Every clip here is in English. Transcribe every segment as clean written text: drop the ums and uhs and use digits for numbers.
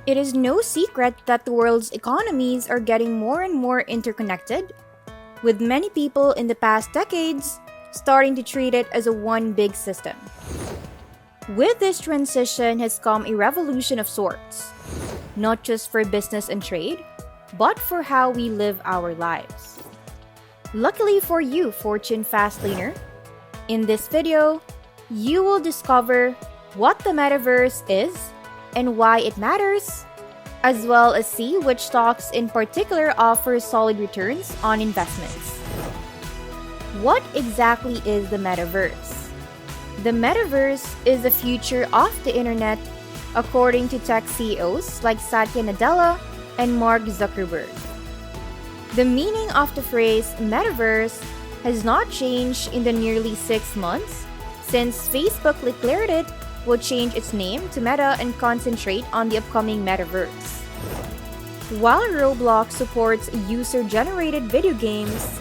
It is no secret that the world's economies are getting more and more interconnected, with many people in the past decades starting to treat it as a one big system. With this transition has come a revolution of sorts, not just for business and trade, but for how we live our lives. Luckily for you, Fortune Fastlaner, in this video, you will discover what the Metaverse is and why it matters, as well as see which stocks in particular offer solid returns on investments. What exactly is the Metaverse? The Metaverse is the future of the internet, according to tech CEOs like Satya Nadella and Mark Zuckerberg. The meaning of the phrase Metaverse has not changed in the nearly 6 months since Facebook declared it would change its name to Meta and concentrate on the upcoming Metaverse. While Roblox supports user-generated video games,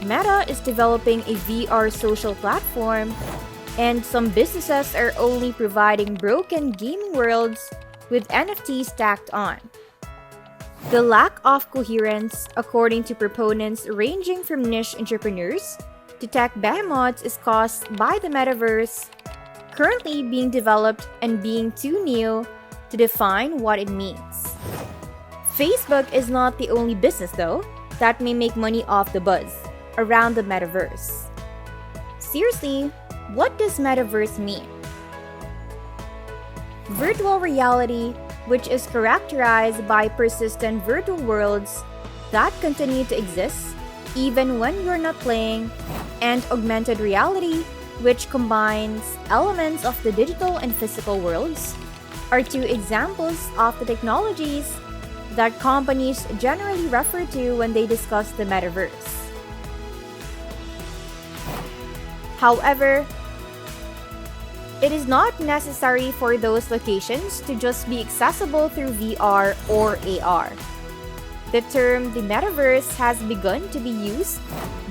Meta is developing a VR social platform, and some businesses are only providing broken gaming worlds with NFTs stacked on. The lack of coherence, according to proponents ranging from niche entrepreneurs to tech behemoths, is caused by the Metaverse currently being developed and being too new to define what it means. Facebook is not the only business, though, that may make money off the buzz around the Metaverse. Seriously, what does Metaverse mean? Virtual reality, which is characterized by persistent virtual worlds that continue to exist even when you're not playing, and augmented reality, which combines elements of the digital and physical worlds, are two examples of the technologies that companies generally refer to when they discuss the Metaverse. However, it is not necessary for those locations to just be accessible through VR or AR. The term the Metaverse has begun to be used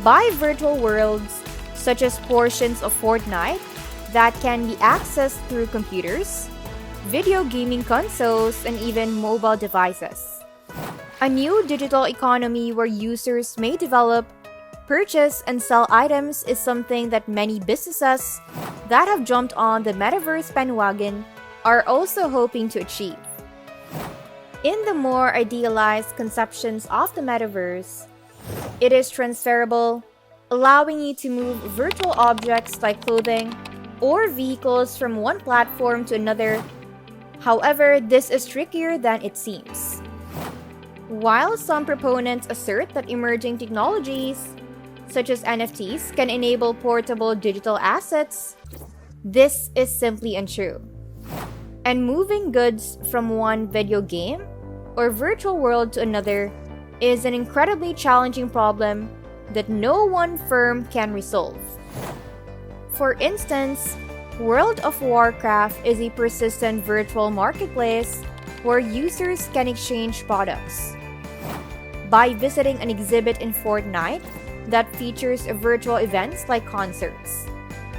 by virtual worlds such as portions of Fortnite that can be accessed through computers, video gaming consoles, and even mobile devices. A new digital economy where users may develop, purchase, and sell items is something that many businesses that have jumped on the Metaverse bandwagon are also hoping to achieve. In the more idealized conceptions of the Metaverse, it is transferable, allowing you to move virtual objects like clothing or vehicles from one platform to another. However, this is trickier than it seems. While some proponents assert that emerging technologies such as NFTs can enable portable digital assets, this is simply untrue. And moving goods from one video game or virtual world to another is an incredibly challenging problem that no one firm can resolve. For instance, World of Warcraft is a persistent virtual marketplace where users can exchange products. By visiting an exhibit in Fortnite that features virtual events like concerts.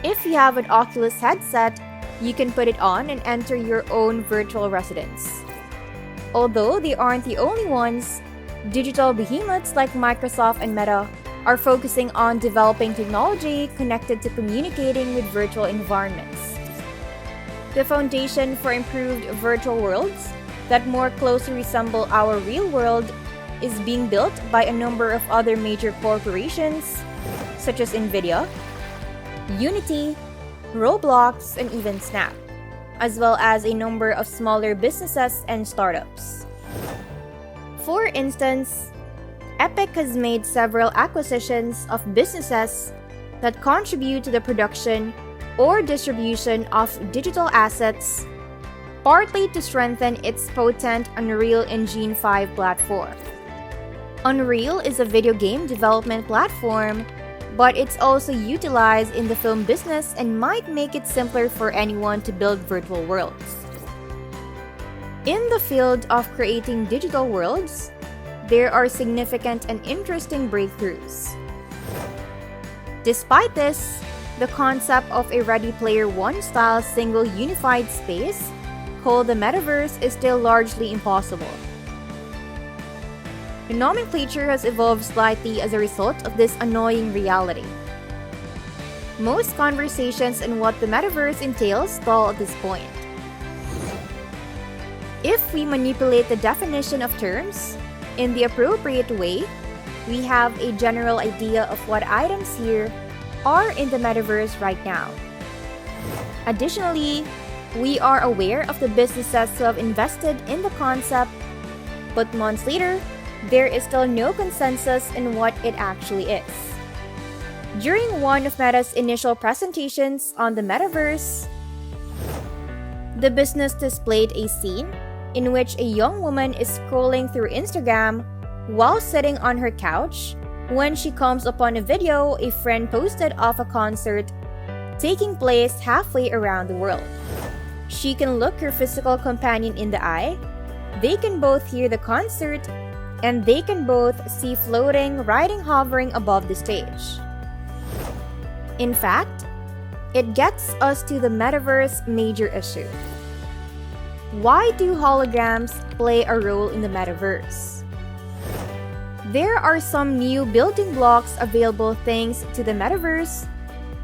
If you have an Oculus headset, you can put it on and enter your own virtual residence. Although they aren't the only ones, digital behemoths like Microsoft and Meta are focusing on developing technology connected to communicating with virtual environments. The foundation for improved virtual worlds that more closely resemble our real world is being built by a number of other major corporations such as Nvidia, Unity, Roblox, and even Snap, as well as a number of smaller businesses and startups. For instance, Epic has made several acquisitions of businesses that contribute to the production or distribution of digital assets, partly to strengthen its potent Unreal Engine 5 platform. Unreal is a video game development platform, but it's also utilized in the film business and might make it simpler for anyone to build virtual worlds. In the field of creating digital worlds, there are significant and interesting breakthroughs. Despite this, the concept of a Ready Player One style single unified space call the metaverse is still largely impossible. The nomenclature has evolved slightly as a result of this annoying reality. Most conversations on what the metaverse entails stall at this point. If we manipulate the definition of terms in the appropriate way, we have a general idea of what items here are in the metaverse right now. Additionally, we are aware of the businesses who have invested in the concept, but months later, there is still no consensus in what it actually is. During one of Meta's initial presentations on the metaverse, the business displayed a scene in which a young woman is scrolling through Instagram while sitting on her couch when she comes upon a video a friend posted of a concert taking place halfway around the world. She can look her physical companion in the eye, they can both hear the concert, and they can both see floating, riding, hovering above the stage. In fact, it gets us to the metaverse major issue. Why do holograms play a role in the metaverse? There are some new building blocks available thanks to the metaverse,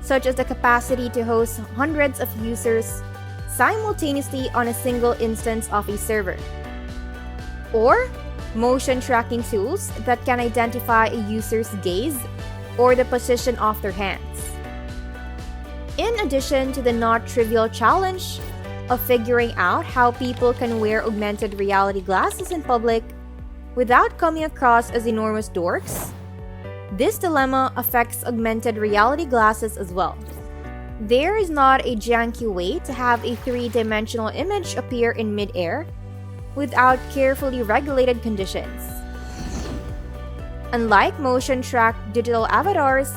such as the capacity to host hundreds of users simultaneously on a single instance of a server, or motion tracking tools that can identify a user's gaze or the position of their hands. In addition to the not trivial challenge of figuring out how people can wear augmented reality glasses in public without coming across as enormous dorks, this dilemma affects augmented reality glasses as well. There is not a janky way to have a three-dimensional image appear in mid-air without carefully regulated conditions. Unlike motion-tracked digital avatars,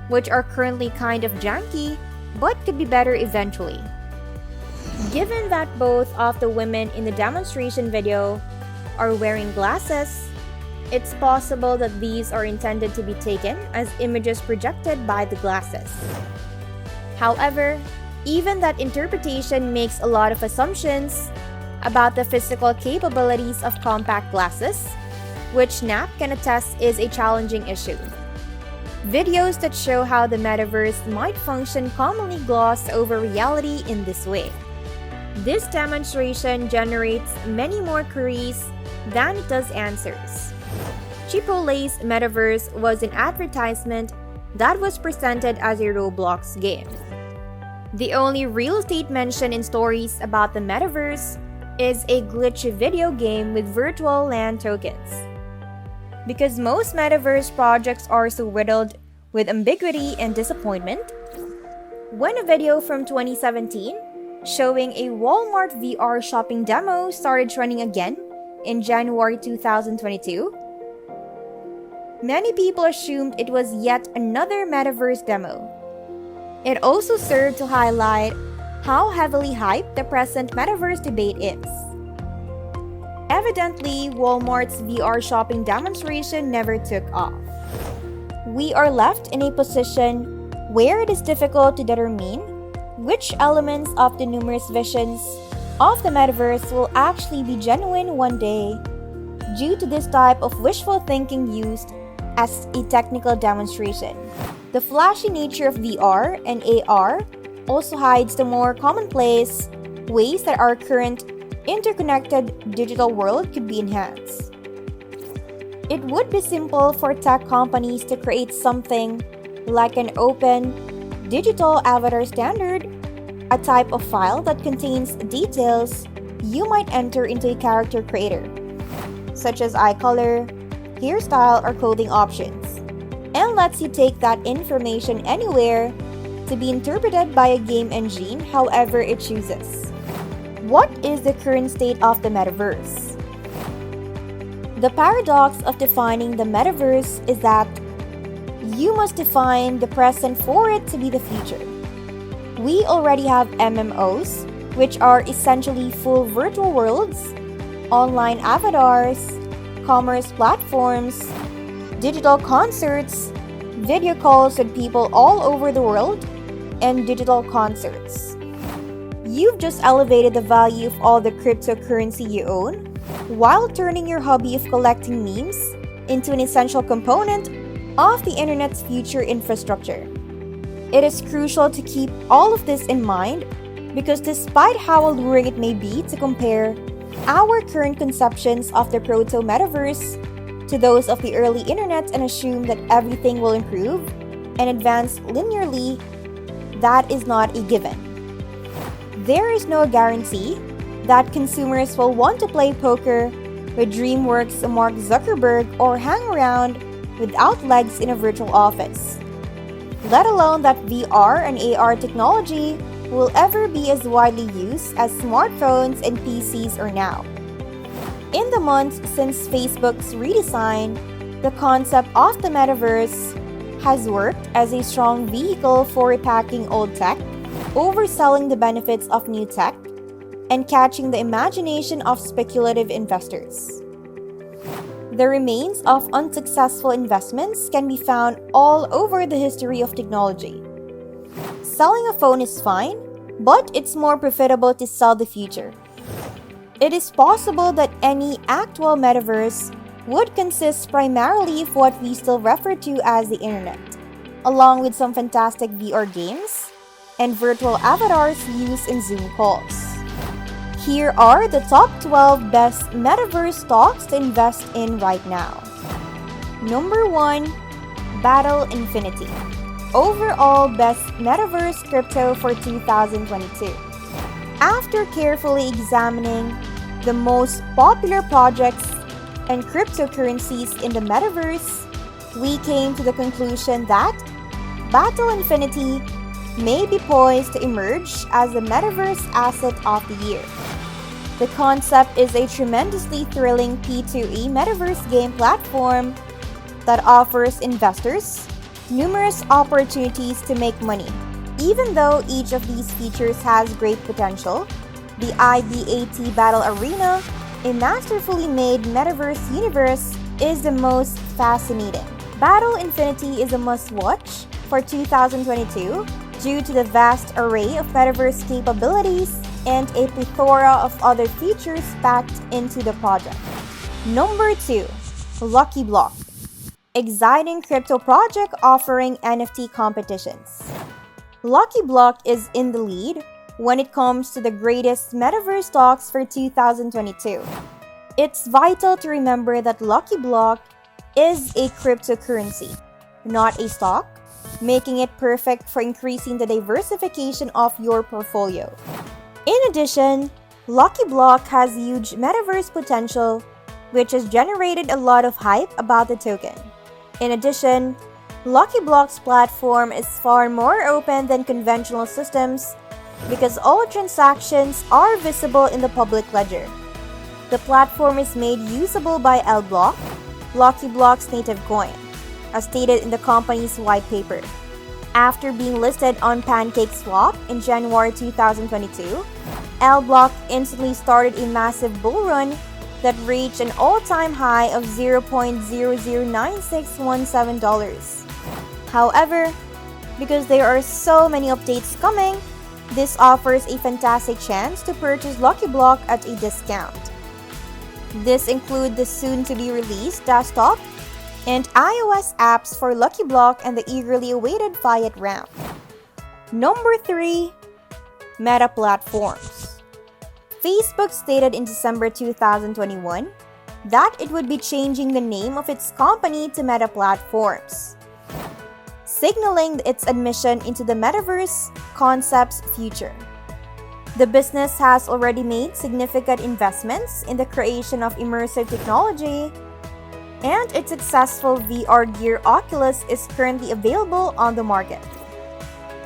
which are currently kind of janky but could be better eventually. Given that both of the women in the demonstration video are wearing glasses, it's possible that these are intended to be taken as images projected by the glasses. However, even that interpretation makes a lot of assumptions about the physical capabilities of compact glasses, which Knapp can attest is a challenging issue. Videos that show how the metaverse might function commonly gloss over reality in this way. This demonstration generates many more queries than it does answers. Chipotle's metaverse was an advertisement that was presented as a Roblox game. The only real estate mention in stories about the metaverse is a glitchy video game with virtual land tokens. Because most metaverse projects are so riddled with ambiguity and disappointment, when a video from 2017 showing a Walmart VR shopping demo started trending again in January 2022, many people assumed it was yet another metaverse demo. It also served to highlight how heavily hyped the present metaverse debate is. Evidently, Walmart's VR shopping demonstration never took off. We are left in a position where it is difficult to determine which elements of the numerous visions of the metaverse will actually be genuine one day due to this type of wishful thinking used as a technical demonstration. The flashy nature of VR and AR also hides the more commonplace ways that our current interconnected digital world could be enhanced. It would be simple for tech companies to create something like an open digital avatar standard, a type of file that contains details you might enter into a character creator, such as eye color, hairstyle, or clothing options, and lets you take that information anywhere to be interpreted by a game engine however it chooses. What is the current state of the metaverse? The paradox of defining the metaverse is that you must define the present for it to be the future. We already have MMOs, which are essentially full virtual worlds, online avatars, commerce platforms, digital concerts, video calls with people all over the world, and digital concerts. You've just elevated the value of all the cryptocurrency you own, while turning your hobby of collecting memes into an essential component of the internet's future infrastructure. It is crucial to keep all of this in mind because despite how alluring it may be to compare our current conceptions of the proto-metaverse to those of the early internet and assume that everything will improve and advance linearly, that is not a given. There is no guarantee that consumers will want to play poker with DreamWorks Mark Zuckerberg or hang around without legs in a virtual office, let alone that VR and AR technology will ever be as widely used as smartphones and PCs are now. In the months since Facebook's redesign, the concept of the metaverse has worked as a strong vehicle for repacking old tech, overselling the benefits of new tech, and catching the imagination of speculative investors. The remains of unsuccessful investments can be found all over the history of technology. Selling a phone is fine, but it's more profitable to sell the future. It is possible that any actual metaverse would consist primarily of what we still refer to as the internet, along with some fantastic VR games and virtual avatars used in Zoom calls. Here are the top 12 best metaverse stocks to invest in right now. Number 1, Battle Infinity. Overall best metaverse crypto for 2022. After carefully examining the most popular projects and cryptocurrencies in the metaverse, we came to the conclusion that Battle Infinity may be poised to emerge as the metaverse asset of the year. The concept is a tremendously thrilling P2E metaverse game platform that offers investors numerous opportunities to make money. Even though each of these features has great potential, the IBAT Battle Arena, a masterfully made metaverse universe, is the most fascinating. Battle Infinity is a must-watch for 2022 due to the vast array of metaverse capabilities and a plethora of other features packed into the project. Number 2, Lucky Block. Exciting crypto project offering NFT competitions. Lucky Block is in the lead when it comes to the greatest metaverse stocks for 2022. It's vital to remember that Lucky Block is a cryptocurrency, not a stock, making it perfect for increasing the diversification of your portfolio. In addition, Lucky Block has huge metaverse potential, which has generated a lot of hype about the token. In addition, Lucky Block's platform is far more open than conventional systems because all transactions are visible in the public ledger. The platform is made usable by LBlock, Lucky Block's native coin, as stated in the company's white paper. After being listed on PancakeSwap in January 2022, LBlock instantly started a massive bull run that reached an all-time high of $0.009617. However, because there are so many updates coming, this offers a fantastic chance to purchase Lucky Block at a discount. This includes the soon-to-be-released desktop and iOS apps for Lucky Block and the eagerly awaited Fiat round. Number 3, Meta Platforms. Facebook stated in December 2021 that it would be changing the name of its company to Meta Platforms, signaling its admission into the metaverse concept's future. The business has already made significant investments in the creation of immersive technology, and its successful VR gear Oculus is currently available on the market.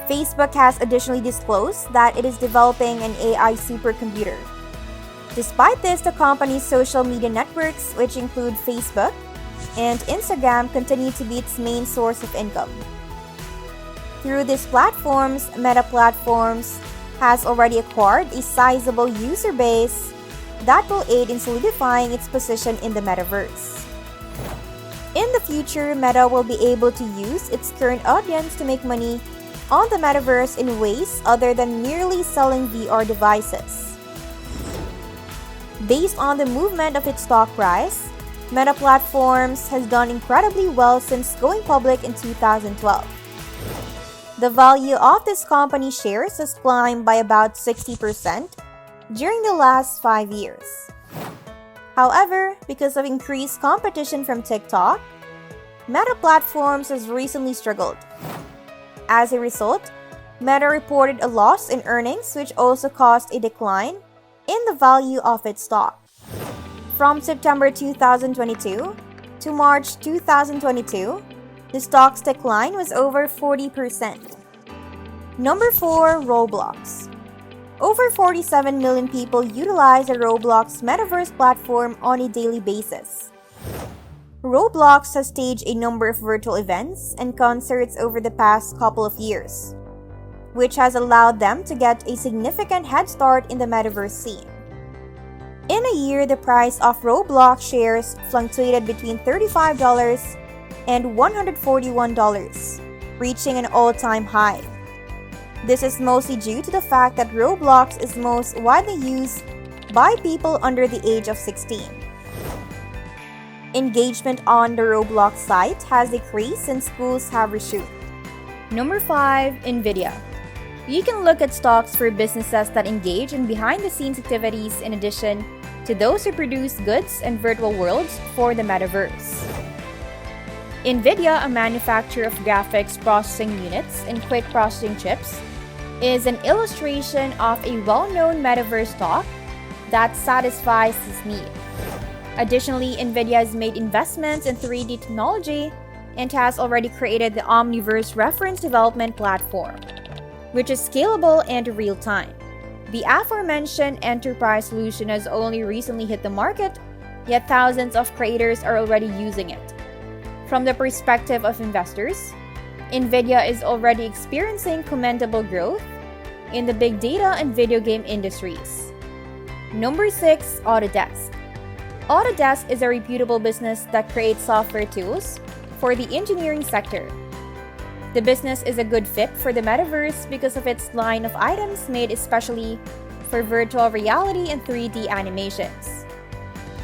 Facebook has additionally disclosed that it is developing an AI supercomputer. Despite this, the company's social media networks, which include Facebook and Instagram, continue to be its main source of income. Through these platforms, Meta Platforms has already acquired a sizable user base that will aid in solidifying its position in the metaverse. In the future, Meta will be able to use its current audience to make money on the Metaverse in ways other than merely selling VR devices. Based on the movement of its stock price, Meta Platforms has done incredibly well since going public in 2012. The value of this company's shares has climbed by about 60% during the last 5 years. However, because of increased competition from TikTok, Meta Platforms has recently struggled. As a result, Meta reported a loss in earnings, which also caused a decline in the value of its stock. From September 2022 to March 2022, the stock's decline was over 40%. Number 4, Roblox. Over 47 million people utilize the Roblox Metaverse platform on a daily basis. Roblox has staged a number of virtual events and concerts over the past couple of years, which has allowed them to get a significant head start in the Metaverse scene. In a year, the price of Roblox shares fluctuated between $35 and $141, reaching an all-time high. This is mostly due to the fact that Roblox is most widely used by people under the age of 16. Engagement on the Roblox site has decreased since schools have resumed. Number 5, Nvidia. You can look at stocks for businesses that engage in behind-the-scenes activities in addition to those who produce goods and virtual worlds for the Metaverse. Nvidia, a manufacturer of graphics processing units and quick processing chips, is an illustration of a well-known Metaverse stock that satisfies this need. Additionally, Nvidia has made investments in 3D technology and has already created the Omniverse reference development platform, which is scalable and real-time. The aforementioned enterprise solution has only recently hit the market, yet thousands of creators are already using it. From the perspective of investors, Nvidia is already experiencing commendable growth in the big data and video game industries. Number 6, Autodesk. Autodesk is a reputable business that creates software tools for the engineering sector. The business is a good fit for the Metaverse because of its line of items made especially for virtual reality and 3D animations.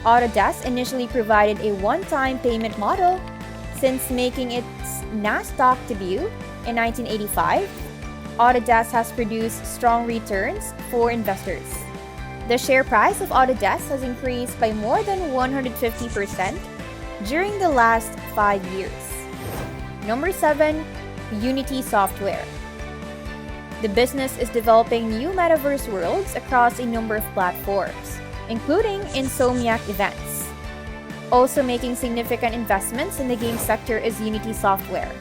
Autodesk initially provided a one-time payment model. Since making its Nasdaq debut in 1985, Autodesk has produced strong returns for investors. The share price of Autodesk has increased by more than 150% during the last 5 years. Number 7, Unity Software. The business is developing new metaverse worlds across a number of platforms, including Insomniac Events. Also making significant investments in the game sector is Unity Software.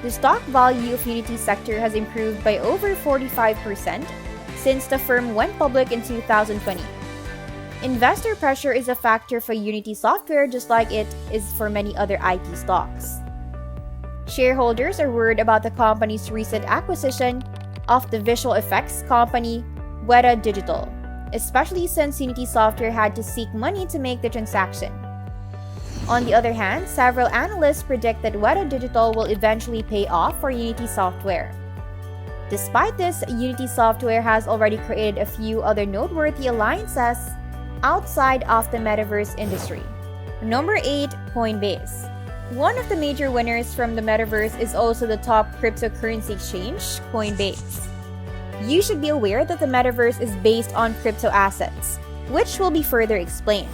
The stock value of Unity sector has improved by over 45% since the firm went public in 2020. Investor pressure is a factor for Unity Software just like it is for many other IT stocks. Shareholders are worried about the company's recent acquisition of the visual effects company Weta Digital, especially since Unity Software had to seek money to make the transaction. On the other hand, several analysts predict that Weta Digital will eventually pay off for Unity Software. Despite this, Unity Software has already created a few other noteworthy alliances outside of the metaverse industry. Number 8, Coinbase. One of the major winners from the metaverse is also the top cryptocurrency exchange, Coinbase. You should be aware that the metaverse is based on crypto assets, which will be further explained.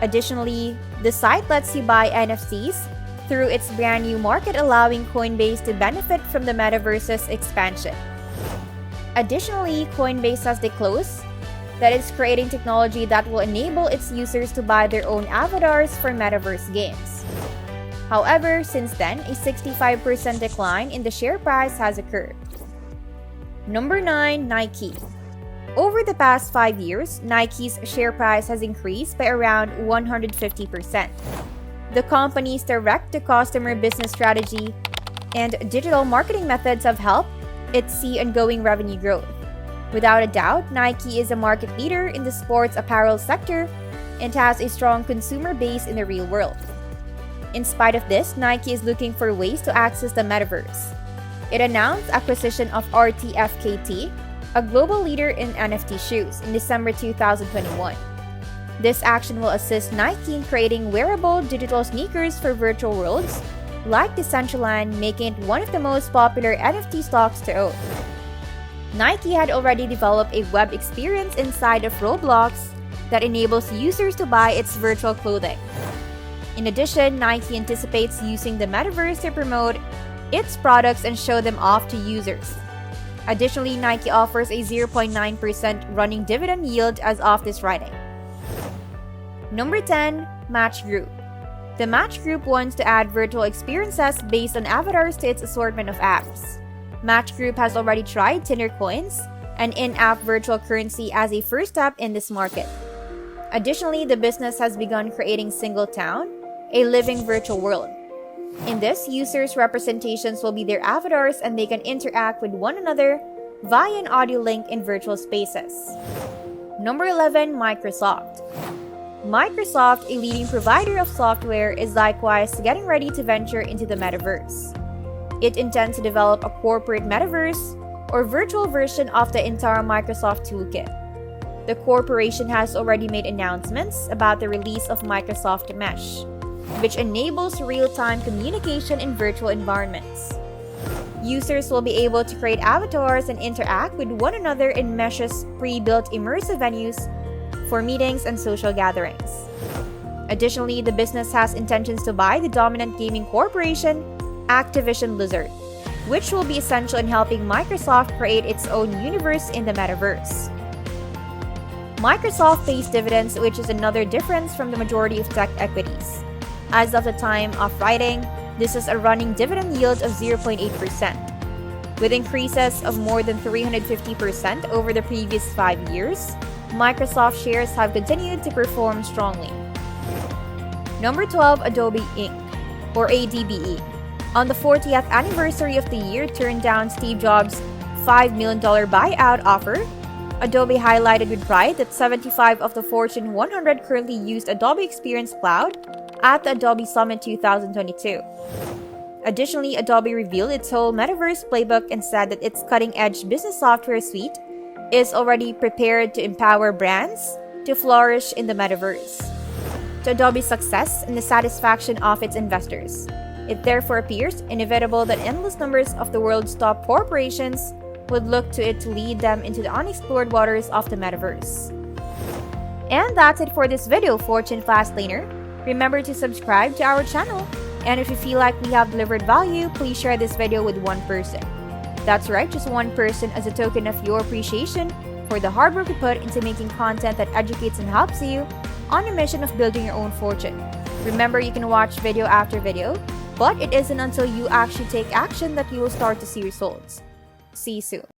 Additionally, the site lets you buy NFTs through its brand new market, allowing Coinbase to benefit from the metaverse's expansion. Additionally, Coinbase has disclosed that it's creating technology that will enable its users to buy their own avatars for metaverse games. However, since then, a 65% decline in the share price has occurred. Number 9, Nike. Over the past 5 years, Nike's share price has increased by around 150%. The company's direct-to-customer business strategy and digital marketing methods have helped it see ongoing revenue growth. Without a doubt, Nike is a market leader in the sports apparel sector and has a strong consumer base in the real world. In spite of this, Nike is looking for ways to access the metaverse. It announced acquisition of RTFKT, a global leader in NFT shoes, in December 2021. This action will assist Nike in creating wearable digital sneakers for virtual worlds, like Decentraland, making it one of the most popular NFT stocks to own. Nike had already developed a web experience inside of Roblox that enables users to buy its virtual clothing. In addition, Nike anticipates using the Metaverse to promote its products and show them off to users. Additionally, Nike offers a 0.9% running dividend yield as of this writing. Number 10. Match Group. The Match Group wants to add virtual experiences based on avatars to its assortment of apps. Match Group has already tried Tinder Coins, an in-app virtual currency, as a first step in this market. Additionally, the business has begun creating Single Town, a living virtual world. In this, users' representations will be their avatars and they can interact with one another via an audio link in virtual spaces. Number 11. Microsoft. Microsoft, a leading provider of software, is likewise getting ready to venture into the Metaverse. It intends to develop a corporate Metaverse, or virtual version of the entire Microsoft toolkit. The corporation has already made announcements about the release of Microsoft Mesh, which enables real-time communication in virtual environments. Users will be able to create avatars and interact with one another in Mesh's pre-built immersive venues for meetings and social gatherings. Additionally, the business has intentions to buy the dominant gaming corporation, Activision Blizzard, which will be essential in helping Microsoft create its own universe in the Metaverse. Microsoft pays dividends, which is another difference from the majority of tech equities. As of the time of writing, this is a running dividend yield of 0.8%. With increases of more than 350% over the previous 5 years, Microsoft shares have continued to perform strongly. Number 12. Adobe Inc., or ADBE. On the 40th anniversary of the year, turned down Steve Jobs' $5 million buyout offer. Adobe highlighted with pride that 75 of the Fortune 100 currently used Adobe Experience Cloud at the Adobe Summit 2022. Additionally, Adobe revealed its whole Metaverse playbook and said that its cutting-edge business software suite is already prepared to empower brands to flourish in the Metaverse. To Adobe's success and the satisfaction of its investors, it therefore appears inevitable that endless numbers of the world's top corporations would look to it to lead them into the unexplored waters of the Metaverse. And that's it for this video, Fortune Fastlaner. Remember to subscribe to our channel, and if you feel like we have delivered value, please share this video with one person. That's right, just one person, as a token of your appreciation for the hard work you put into making content that educates and helps you on a mission of building your own fortune. Remember, you can watch video after video, but it isn't until you actually take action that you will start to see results. See you soon.